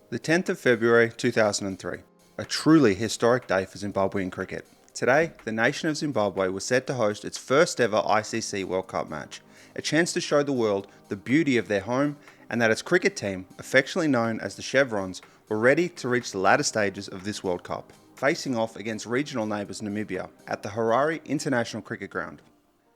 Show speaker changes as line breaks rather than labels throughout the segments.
The 10th of February 2003, a truly historic day for Zimbabwean cricket. Today, the nation of Zimbabwe was set to host its first ever ICC World Cup match, a chance to show the world the beauty of their home and that its cricket team, affectionately known as the Chevrons, were ready to reach the latter stages of this World Cup, facing off against regional neighbours Namibia at the Harare International Cricket Ground.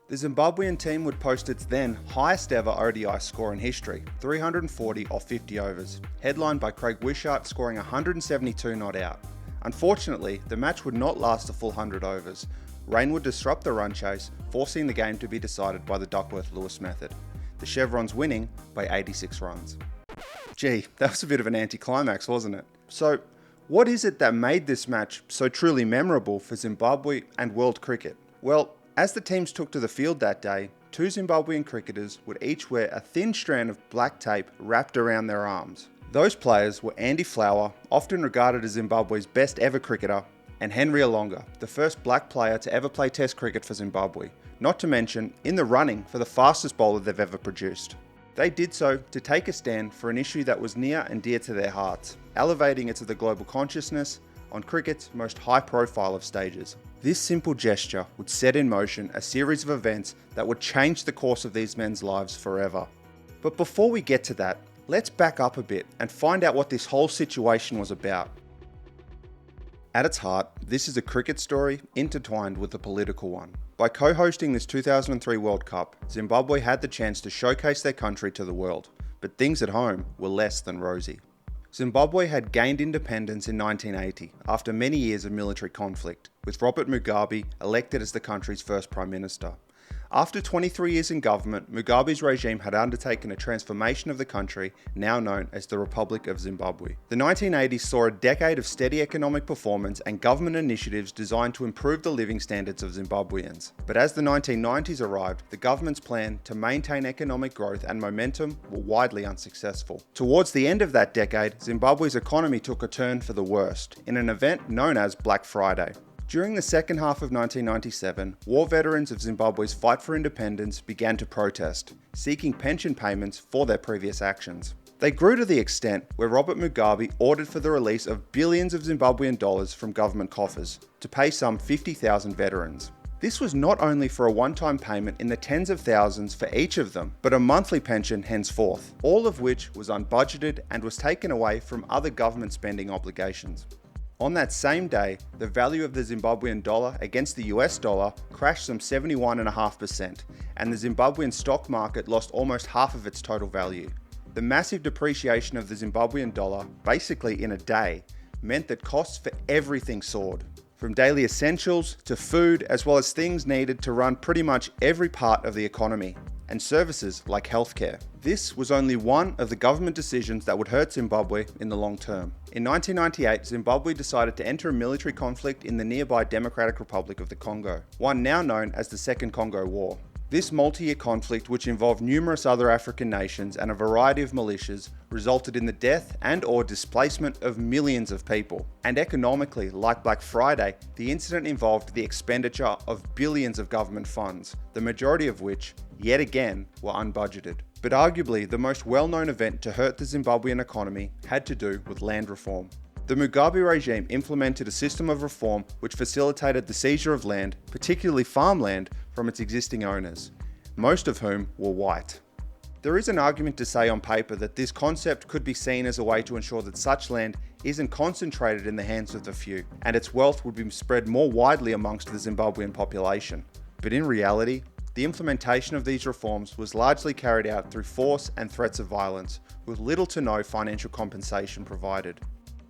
The Zimbabwean team would post its then highest ever ODI score in history, 340 off 50 overs, headlined by Craig Wishart scoring 172 not out. Unfortunately, the match would not last a full 100 overs. Rain would disrupt the run chase, forcing the game to be decided by the Duckworth-Lewis method, the Chevrons winning by 86 runs. Gee, that was a bit of an anticlimax, wasn't it? So, what is it that made this match so truly memorable for Zimbabwe and world cricket? Well, as the teams took to the field that day, two Zimbabwean cricketers would each wear a thin strand of black tape wrapped around their arms. Those players were Andy Flower, often regarded as Zimbabwe's best ever cricketer, and Henry Olonga, the first black player to ever play Test cricket for Zimbabwe, not to mention in the running for the fastest bowler they've ever produced. They did so to take a stand for an issue that was near and dear to their hearts, elevating it to the global consciousness on cricket's most high profile of stages. This simple gesture would set in motion a series of events that would change the course of these men's lives forever. But before we get to that, let's back up a bit and find out what this whole situation was about. At its heart, this is a cricket story intertwined with a political one. By co-hosting this 2003 World Cup, Zimbabwe had the chance to showcase their country to the world, but things at home were less than rosy. Zimbabwe had gained independence in 1980 after many years of military conflict, with Robert Mugabe elected as the country's first Prime Minister. After 23 years in government, Mugabe's regime had undertaken a transformation of the country, now known as the Republic of Zimbabwe. The 1980s saw a decade of steady economic performance and government initiatives designed to improve the living standards of Zimbabweans. But as the 1990s arrived, the government's plan to maintain economic growth and momentum were widely unsuccessful. Towards the end of that decade, Zimbabwe's economy took a turn for the worst, in an event known as Black Friday. During the second half of 1997, war veterans of Zimbabwe's fight for independence began to protest, seeking pension payments for their previous actions. They grew to the extent where Robert Mugabe ordered for the release of billions of Zimbabwean dollars from government coffers to pay some 50,000 veterans. This was not only for a one-time payment in the tens of thousands for each of them, but a monthly pension henceforth, all of which was unbudgeted and was taken away from other government spending obligations. On that same day, the value of the Zimbabwean dollar against the US dollar crashed some 71.5%, and the Zimbabwean stock market lost almost half of its total value. The massive depreciation of the Zimbabwean dollar, basically in a day, meant that costs for everything soared, from daily essentials to food, as well as things needed to run pretty much every part of the economy, and services like healthcare. This was only one of the government decisions that would hurt Zimbabwe in the long term. In 1998, Zimbabwe decided to enter a military conflict in the nearby Democratic Republic of the Congo, one now known as the Second Congo War. This multi-year conflict, which involved numerous other African nations and a variety of militias, resulted in the death and/or displacement of millions of people. And economically, like Black Friday, the incident involved the expenditure of billions of government funds, the majority of which, yet again, were unbudgeted. But arguably, the most well-known event to hurt the Zimbabwean economy had to do with land reform. The Mugabe regime implemented a system of reform which facilitated the seizure of land, particularly farmland, from its existing owners, most of whom were white. There is an argument to say on paper that this concept could be seen as a way to ensure that such land isn't concentrated in the hands of the few, and its wealth would be spread more widely amongst the Zimbabwean population. But in reality, the implementation of these reforms was largely carried out through force and threats of violence, with little to no financial compensation provided.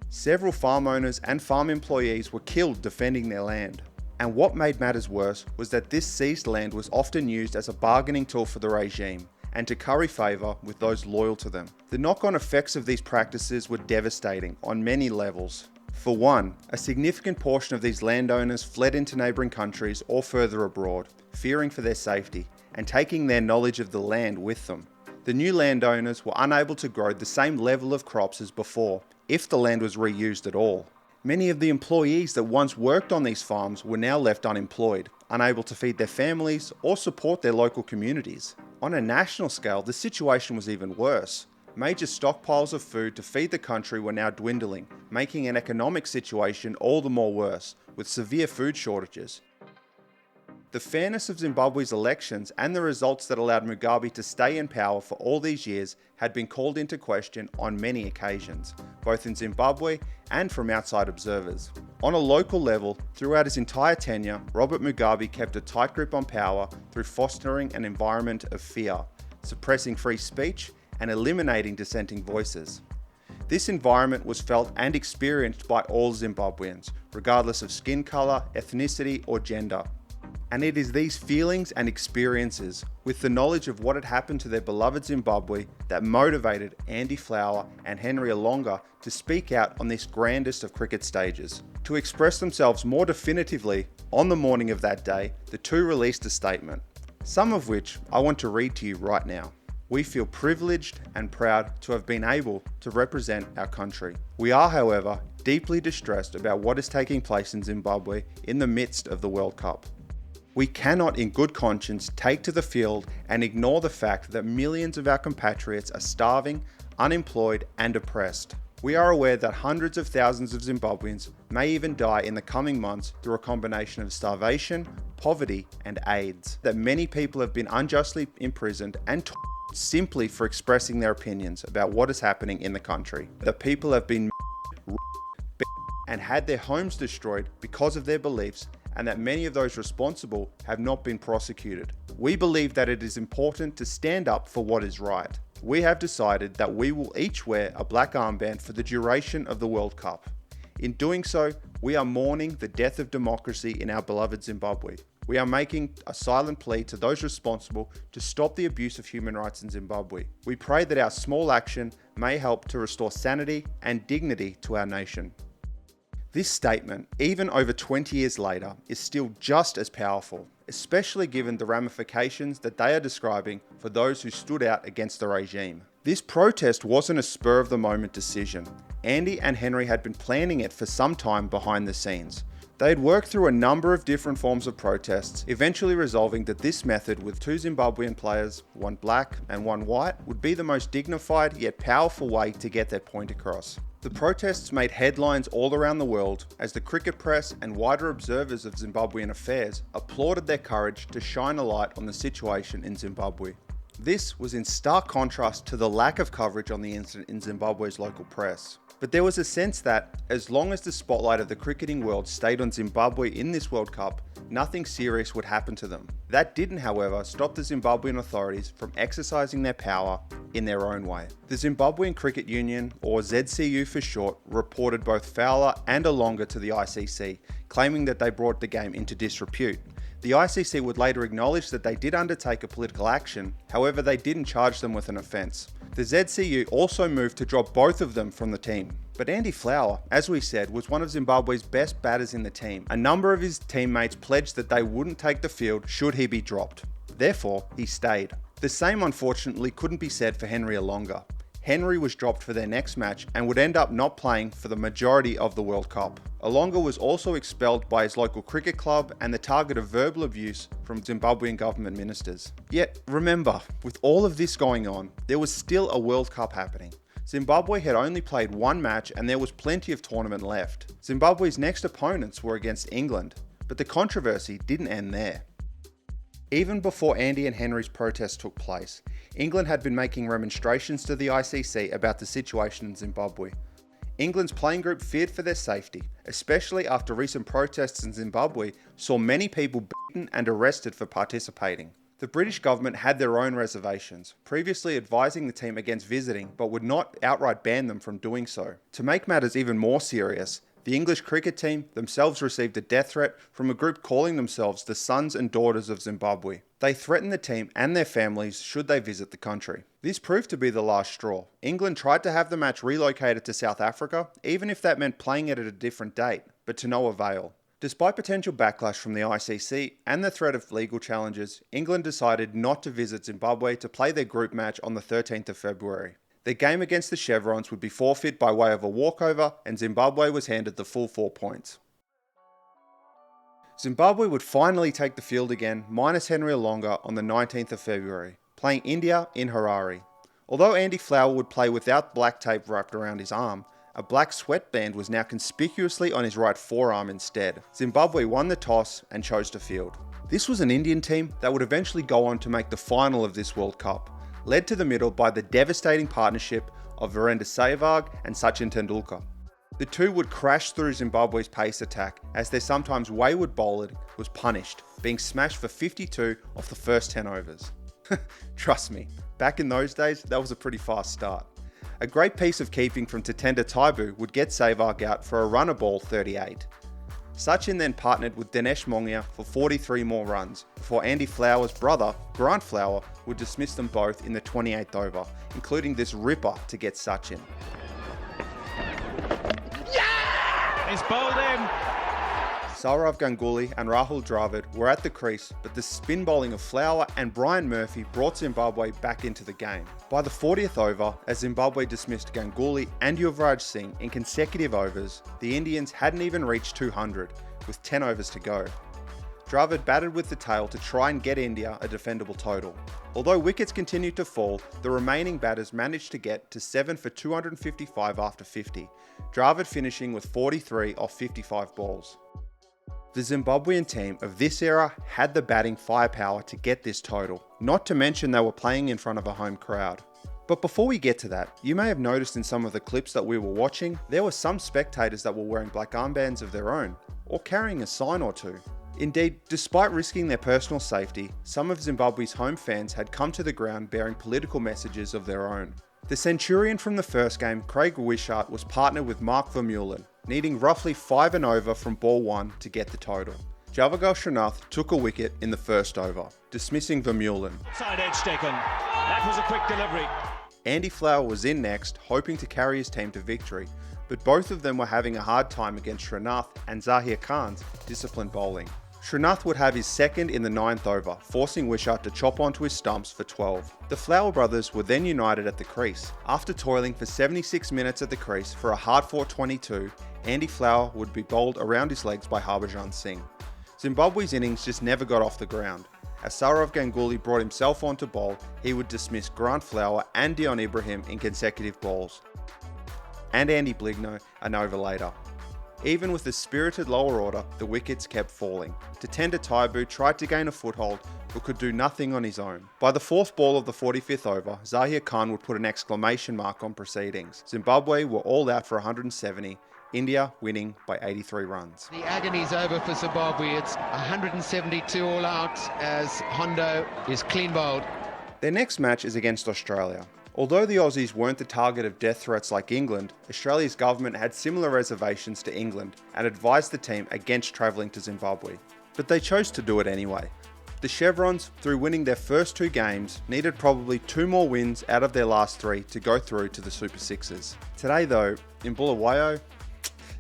Several farm owners and farm employees were killed defending their land. And what made matters worse was that this seized land was often used as a bargaining tool for the regime, and to curry favour with those loyal to them. The knock-on effects of these practices were devastating on many levels. For one, a significant portion of these landowners fled into neighbouring countries or further abroad, fearing for their safety, and taking their knowledge of the land with them. The new landowners were unable to grow the same level of crops as before, if the land was reused at all. Many of the employees that once worked on these farms were now left unemployed, unable to feed their families or support their local communities. On a national scale, the situation was even worse. Major stockpiles of food to feed the country were now dwindling, making an economic situation all the more worse, with severe food shortages. The fairness of Zimbabwe's elections and the results that allowed Mugabe to stay in power for all these years had been called into question on many occasions, both in Zimbabwe and from outside observers. On a local level, throughout his entire tenure, Robert Mugabe kept a tight grip on power through fostering an environment of fear, suppressing free speech, and eliminating dissenting voices. This environment was felt and experienced by all Zimbabweans, regardless of skin colour, ethnicity, or gender. And it is these feelings and experiences, with the knowledge of what had happened to their beloved Zimbabwe, that motivated Andy Flower and Henry Olonga to speak out on this grandest of cricket stages. To express themselves more definitively, on the morning of that day, the two released a statement, some of which I want to read to you right now. We feel privileged and proud to have been able to represent our country. We are, however, deeply distressed about what is taking place in Zimbabwe in the midst of the World Cup. We cannot in good conscience take to the field and ignore the fact that millions of our compatriots are starving, unemployed and oppressed. We are aware that hundreds of thousands of Zimbabweans may even die in the coming months through a combination of starvation, poverty and AIDS. That many people have been unjustly imprisoned and simply for expressing their opinions about what is happening in the country. That people have been and had their homes destroyed because of their beliefs, and that many of those responsible have not been prosecuted. We believe that it is important to stand up for what is right. We have decided that we will each wear a black armband for the duration of the World Cup. In doing so, we are mourning the death of democracy in our beloved Zimbabwe. We are making a silent plea to those responsible to stop the abuse of human rights in Zimbabwe. We pray that our small action may help to restore sanity and dignity to our nation. This statement, even over 20 years later, is still just as powerful, especially given the ramifications that they are describing for those who stood out against the regime. This protest wasn't a spur-of-the-moment decision. Andy and Henry had been planning it for some time behind the scenes. They had worked through a number of different forms of protests, eventually resolving that this method with two Zimbabwean players, one black and one white, would be the most dignified yet powerful way to get their point across. The protests made headlines all around the world as the cricket press and wider observers of Zimbabwean affairs applauded their courage to shine a light on the situation in Zimbabwe. This was in stark contrast to the lack of coverage on the incident in Zimbabwe's local press. But there was a sense that, as long as the spotlight of the cricketing world stayed on Zimbabwe in this World Cup, nothing serious would happen to them. That didn't, however, stop the Zimbabwean authorities from exercising their power in their own way. The Zimbabwean Cricket Union, or ZCU for short, reported both Fowler and Olonga to the ICC, claiming that they brought the game into disrepute. The ICC would later acknowledge that they did undertake a political action, however they didn't charge them with an offence. The ZCU also moved to drop both of them from the team. But Andy Flower, as we said, was one of Zimbabwe's best batters in the team. A number of his teammates pledged that they wouldn't take the field should he be dropped. Therefore, he stayed. The same unfortunately couldn't be said for Henry Olonga. Henry was dropped for their next match and would end up not playing for the majority of the World Cup. Olonga was also expelled by his local cricket club and the target of verbal abuse from Zimbabwean government ministers. Yet, remember, with all of this going on, there was still a World Cup happening. Zimbabwe had only played one match and there was plenty of tournament left. Zimbabwe's next opponents were against England, but the controversy didn't end there. Even before Andy and Henry's protests took place, England had been making remonstrations to the ICC about the situation in Zimbabwe. England's playing group feared for their safety, especially after recent protests in Zimbabwe saw many people beaten and arrested for participating. The British government had their own reservations, previously advising the team against visiting but would not outright ban them from doing so. To make matters even more serious, the English cricket team themselves received a death threat from a group calling themselves the Sons and Daughters of Zimbabwe. They threatened the team and their families should they visit the country. This proved to be the last straw. England tried to have the match relocated to South Africa, even if that meant playing it at a different date, but to no avail. Despite potential backlash from the ICC and the threat of legal challenges, England decided not to visit Zimbabwe to play their group match on the 13th of February. Their game against the Chevrons would be forfeit by way of a walkover, and Zimbabwe was handed the full 4 points. Zimbabwe would finally take the field again, minus Henry Olonga, on the 19th of February, playing India in Harare. Although Andy Flower would play without black tape wrapped around his arm, a black sweatband was now conspicuously on his right forearm instead. Zimbabwe won the toss and chose to field. This was an Indian team that would eventually go on to make the final of this World Cup, led to the middle by the devastating partnership of Virender Sehwag and Sachin Tendulkar. The two would crash through Zimbabwe's pace attack as their sometimes wayward bowling was punished, being smashed for 52 off the first 10 overs. Trust me, back in those days, that was a pretty fast start. A great piece of keeping from Tatenda Taibu would get Sehwag out for a runner ball 38. Sachin then partnered with Dinesh Mongia for 43 more runs, before Andy Flower's brother, Grant Flower, would dismiss them both in the 28th over, including this ripper to get Sachin.
Yeah! It's bowled in.
Sourav Ganguly and Rahul Dravid were at the crease, but the spin bowling of Flower and Brian Murphy brought Zimbabwe back into the game. By the 40th over, as Zimbabwe dismissed Ganguly and Yuvraj Singh in consecutive overs, the Indians hadn't even reached 200, with 10 overs to go. Dravid batted with the tail to try and get India a defendable total. Although wickets continued to fall, the remaining batters managed to get to 7 for 255 after 50, Dravid finishing with 43 off 55 balls. The Zimbabwean team of this era had the batting firepower to get this total, not to mention they were playing in front of a home crowd. But before we get to that, you may have noticed in some of the clips that we were watching, there were some spectators that were wearing black armbands of their own, or carrying a sign or two. Indeed, despite risking their personal safety, some of Zimbabwe's home fans had come to the ground bearing political messages of their own. The Centurion from the first game, Craig Wishart, was partnered with Mark Vermeulen, needing roughly 5 and over from ball 1 to get the total. Javagal Srinath took a wicket in the first over, dismissing Vermeulen.
Side edge taken. That was a quick delivery.
Andy Flower was in next, hoping to carry his team to victory, but both of them were having a hard time against Srinath and Zahir Khan's disciplined bowling. Srinath would have his second in the 9th over, forcing Wishart to chop onto his stumps for 12. The Flower brothers were then united at the crease. After toiling for 76 minutes at the crease for a hard-fought 22, Andy Flower would be bowled around his legs by Harbhajan Singh. Zimbabwe's innings just never got off the ground. As Sourav Ganguly brought himself on to bowl, he would dismiss Grant Flower and Dion Ibrahim in consecutive balls. And Andy Bligno an over later. Even with the spirited lower order, the wickets kept falling. Tatenda Taibu tried to gain a foothold, but could do nothing on his own. By the 4th ball of the 45th over, Zahir Khan would put an exclamation mark on proceedings. Zimbabwe were all out for 170, India winning by 83 runs.
The agony's over for Zimbabwe. It's 172 all out as Hondo is clean bowled.
Their next match is against Australia. Although the Aussies weren't the target of death threats like England, Australia's government had similar reservations to England and advised the team against travelling to Zimbabwe. But they chose to do it anyway. The Chevrons, through winning their first 2 games, needed probably 2 more wins out of their last 3 to go through to the Super Sixers. Today though, in Bulawayo,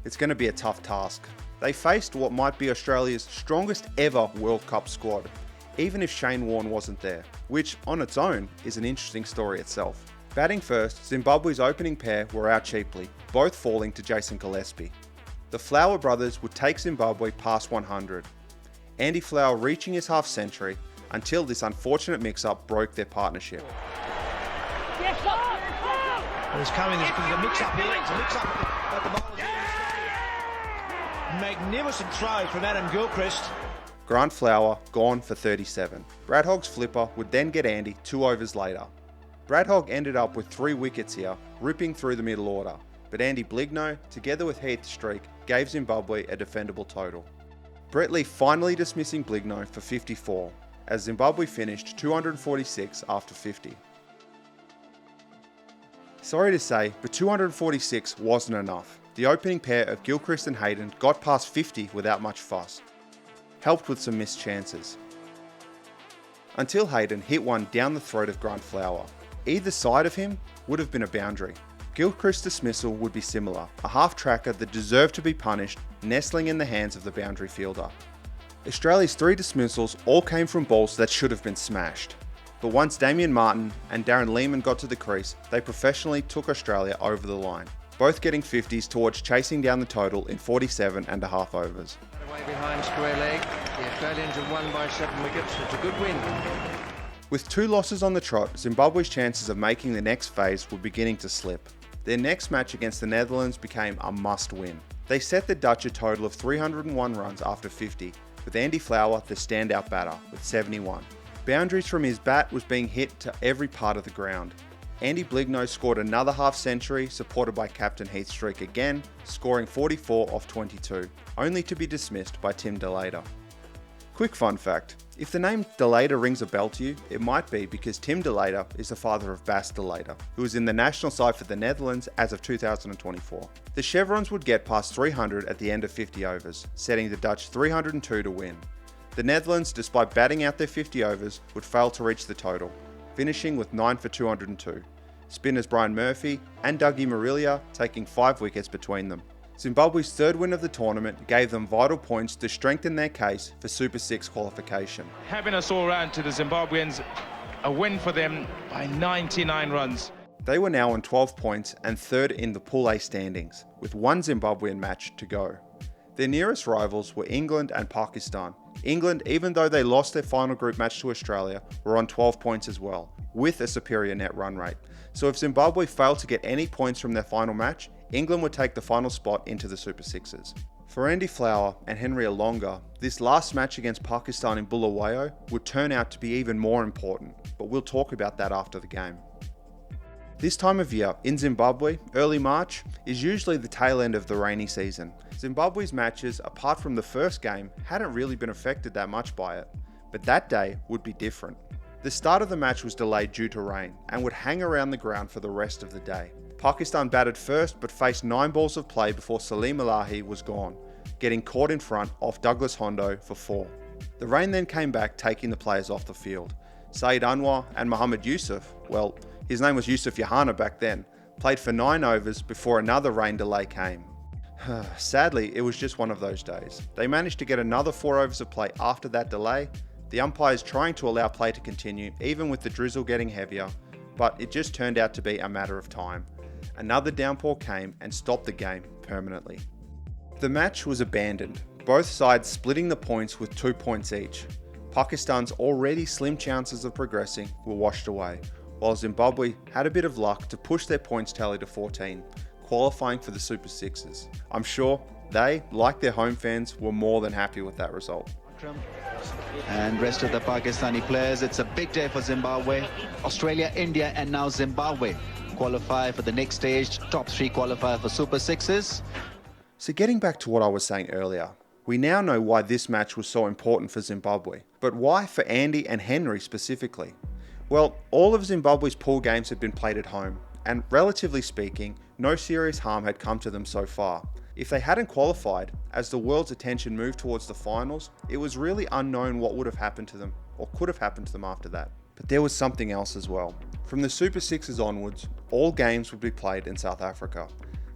it's going to be a tough task. They faced what might be Australia's strongest ever World Cup squad, even if Shane Warne wasn't there, which on its own is an interesting story itself. Batting first, Zimbabwe's opening pair were out cheaply, both falling to Jason Gillespie. The Flower brothers would take Zimbabwe past 100, Andy Flower reaching his half-century until this unfortunate mix-up broke their partnership.
It's coming, there's a mix-up here, it's a mix-up at the bowler's end. Magnificent throw from Adam Gilchrist.
Grant Flower gone for 37. Brad Hogg's flipper would then get Andy 2 overs later. Brad Hogg ended up with 3 wickets here, ripping through the middle order, but Andy Bligno, together with Heath Streak, gave Zimbabwe a defendable total. Brett Lee finally dismissing Bligno for 54, as Zimbabwe finished 246 after 50. Sorry to say, but 246 wasn't enough. The opening pair of Gilchrist and Hayden got past 50 without much fuss, helped with some missed chances. Until Hayden hit one down the throat of Grant Flower. Either side of him would have been a boundary. Gilchrist's dismissal would be similar, a half-tracker that deserved to be punished, nestling in the hands of the boundary fielder. Australia's 3 dismissals all came from balls that should have been smashed. But once Damien Martin and Darren Lehmann got to the crease, they professionally took Australia over the line, both getting 50s towards chasing down the total in 47.5 overs.
Away behind square leg, the Australians have won by 7 wickets. It's a good win.
With 2 losses on the trot, Zimbabwe's chances of making the next phase were beginning to slip. Their next match against the Netherlands became a must-win. They set the Dutch a total of 301 runs after 50, with Andy Flower the standout batter with 71. Boundaries from his bat was being hit to every part of the ground. Andy Bligno scored another half-century, supported by captain Heath Streak again, scoring 44 off 22, only to be dismissed by Tim DeLater. Quick fun fact, if the name DeLater rings a bell to you, it might be because Tim DeLater is the father of Bas DeLater, who is in the national side for the Netherlands as of 2024. The Chevrons would get past 300 at the end of 50 overs, setting the Dutch 302 to win. The Netherlands, despite batting out their 50 overs, would fail to reach the total, finishing with 9 for 202. Spinners Brian Murphy and Dougie Marilia taking 5 wickets between them. Zimbabwe's third win of the tournament gave them vital points to strengthen their case for Super 6 qualification.
Having us all round to the Zimbabweans, a win for them by 99 runs.
They were now on 12 points and third in the Pool A standings, with 1 Zimbabwean match to go. Their nearest rivals were England and Pakistan. England, even though they lost their final group match to Australia, were on 12 points as well, with a superior net run rate. So if Zimbabwe failed to get any points from their final match, England would take the final spot into the Super Sixes. For Andy Flower and Henry Olonga, this last match against Pakistan in Bulawayo would turn out to be even more important, but we'll talk about that after the game. This time of year, in Zimbabwe, early March, is usually the tail end of the rainy season. Zimbabwe's matches, apart from the first game, hadn't really been affected that much by it, but that day would be different. The start of the match was delayed due to rain and would hang around the ground for the rest of the day. Pakistan batted first but faced 9 balls of play before Salim Elahi was gone, getting caught in front off Douglas Hondo for 4. The rain then came back, taking the players off the field. Saeed Anwar and Mohammad Yusuf, well, his name was Yusuf Yahana back then, played for 9 overs before another rain delay came. Sadly, it was just one of those days. They managed to get another 4 overs of play after that delay, the umpires trying to allow play to continue even with the drizzle getting heavier, but it just turned out to be a matter of time. Another downpour came and stopped the game permanently. The match was abandoned, both sides splitting the points with 2 points each. Pakistan's already slim chances of progressing were washed away, while Zimbabwe had a bit of luck to push their points tally to 14, qualifying for the Super Sixes. I'm sure they, like their home fans, were more than happy with that result.
And rest of the Pakistani players, it's a big day for Zimbabwe. Australia, India and now Zimbabwe qualify for the next stage. Top 3 qualify for Super Sixes.
So getting back to what I was saying earlier, we now know why this match was so important for Zimbabwe, but why for Andy and Henry specifically? Well, all of Zimbabwe's pool games had been played at home, and relatively speaking, no serious harm had come to them so far. If they hadn't qualified, as the world's attention moved towards the finals, it was really unknown what would have happened to them, or could have happened to them after that. But there was something else as well. From the Super Sixes onwards, all games would be played in South Africa.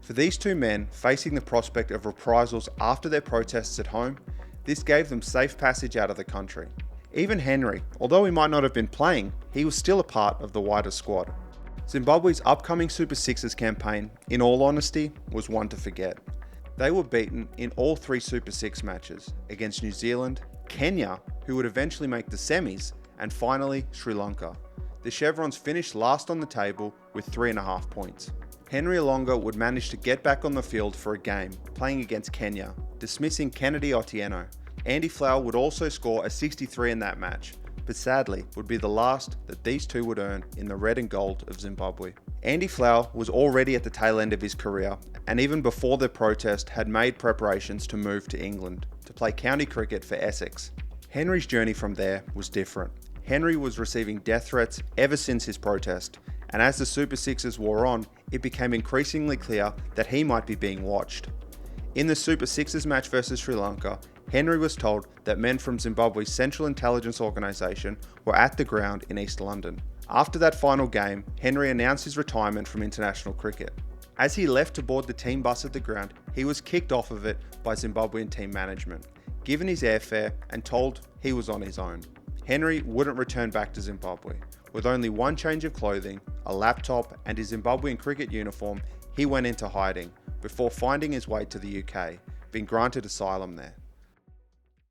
For these 2 men, facing the prospect of reprisals after their protests at home, this gave them safe passage out of the country. Even Henry, although he might not have been playing, he was still a part of the wider squad. Zimbabwe's upcoming Super Sixes campaign, in all honesty, was one to forget. They were beaten in all 3 Super 6 matches against New Zealand, Kenya, who would eventually make the semis, and finally Sri Lanka. The Chevrons finished last on the table with 3.5 points. Henry Olonga would manage to get back on the field for a game, playing against Kenya, dismissing Kennedy Otieno. Andy Flower would also score a 63 in that match, but sadly would be the last that these 2 would earn in the red and gold of Zimbabwe. Andy Flower was already at the tail end of his career, and even before the protest had made preparations to move to England to play county cricket for Essex. Henry's journey from there was different. Henry was receiving death threats ever since his protest, and as the Super Sixes wore on, it became increasingly clear that he might be being watched. In the Super Sixes match versus Sri Lanka, Henry was told that men from Zimbabwe's Central Intelligence Organisation were at the ground in East London. After that final game, Henry announced his retirement from international cricket. As he left to board the team bus at the ground, he was kicked off of it by Zimbabwean team management, given his airfare and told he was on his own. Henry wouldn't return back to Zimbabwe. With only 1 change of clothing, a laptop and his Zimbabwean cricket uniform, he went into hiding before finding his way to the UK, being granted asylum there.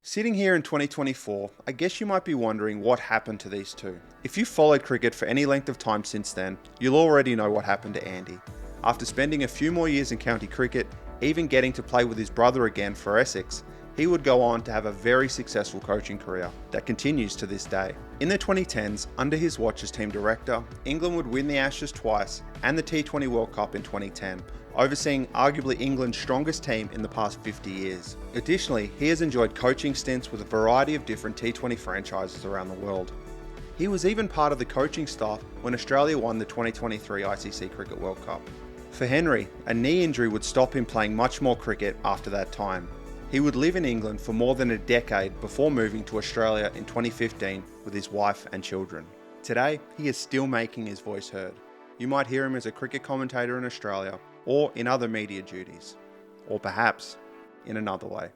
Sitting here in 2024, I guess you might be wondering what happened to these two. If you've followed cricket for any length of time since then, you'll already know what happened to Andy. After spending a few more years in county cricket, even getting to play with his brother again for Essex, he would go on to have a very successful coaching career that continues to this day. In the 2010s, under his watch as team director, England would win the Ashes twice and the T20 World Cup in 2010, overseeing arguably England's strongest team in the past 50 years. Additionally, he has enjoyed coaching stints with a variety of different T20 franchises around the world. He was even part of the coaching staff when Australia won the 2023 ICC Cricket World Cup. For Henry, a knee injury would stop him playing much more cricket after that time. He would live in England for more than a decade before moving to Australia in 2015 with his wife and children. Today, he is still making his voice heard. You might hear him as a cricket commentator in Australia, or in other media duties, or perhaps in another way.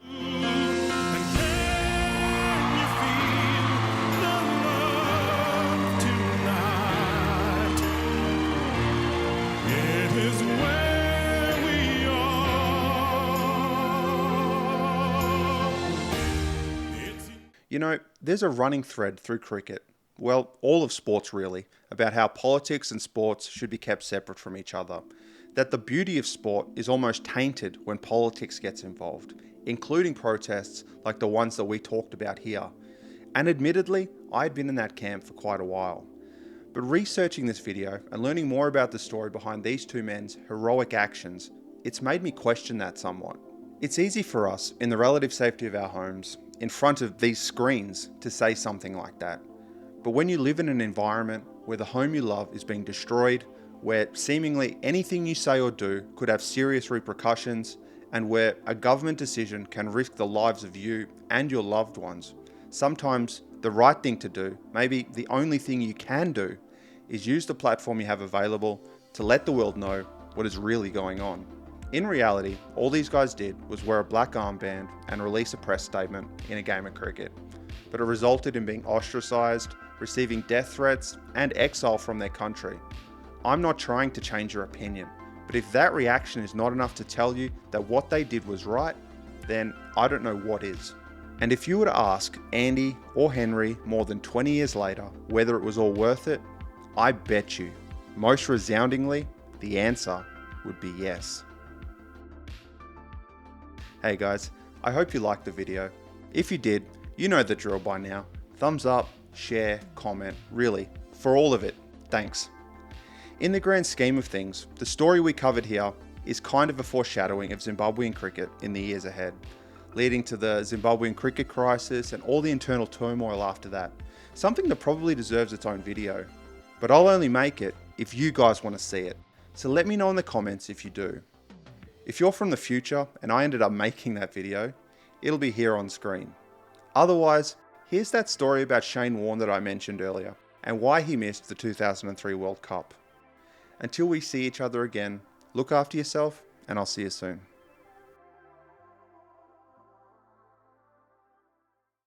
You know, there's a running thread through cricket, well, all of sports really, about how politics and sports should be kept separate from each other. That the beauty of sport is almost tainted when politics gets involved, including protests like the ones that we talked about here. And admittedly, I had been in that camp for quite a while. But researching this video and learning more about the story behind these two men's heroic actions, it's made me question that somewhat. It's easy for us, in the relative safety of our homes, in front of these screens, to say something like that. But when you live in an environment where the home you love is being destroyed, where seemingly anything you say or do could have serious repercussions, and where a government decision can risk the lives of you and your loved ones, sometimes the right thing to do, maybe the only thing you can do, is use the platform you have available to let the world know what is really going on. In reality, all these guys did was wear a black armband and release a press statement in a game of cricket, but it resulted in being ostracized, receiving death threats, and exile from their country. I'm not trying to change your opinion, but if that reaction is not enough to tell you that what they did was right, then I don't know what is. And if you were to ask Andy or Henry more than 20 years later whether it was all worth it, I bet you, most resoundingly, the answer would be yes. Hey guys, I hope you liked the video. If you did, you know the drill by now. Thumbs up, share, comment, really, for all of it, thanks. In the grand scheme of things, the story we covered here is kind of a foreshadowing of Zimbabwean cricket in the years ahead, leading to the Zimbabwean cricket crisis and all the internal turmoil after that. Something that probably deserves its own video. But I'll only make it if you guys want to see it. So let me know in the comments if you do. If you're from the future and I ended up making that video, it'll be here on screen. Otherwise, here's that story about Shane Warne that I mentioned earlier and why he missed the 2003 World Cup. Until we see each other again, look after yourself and I'll see you soon.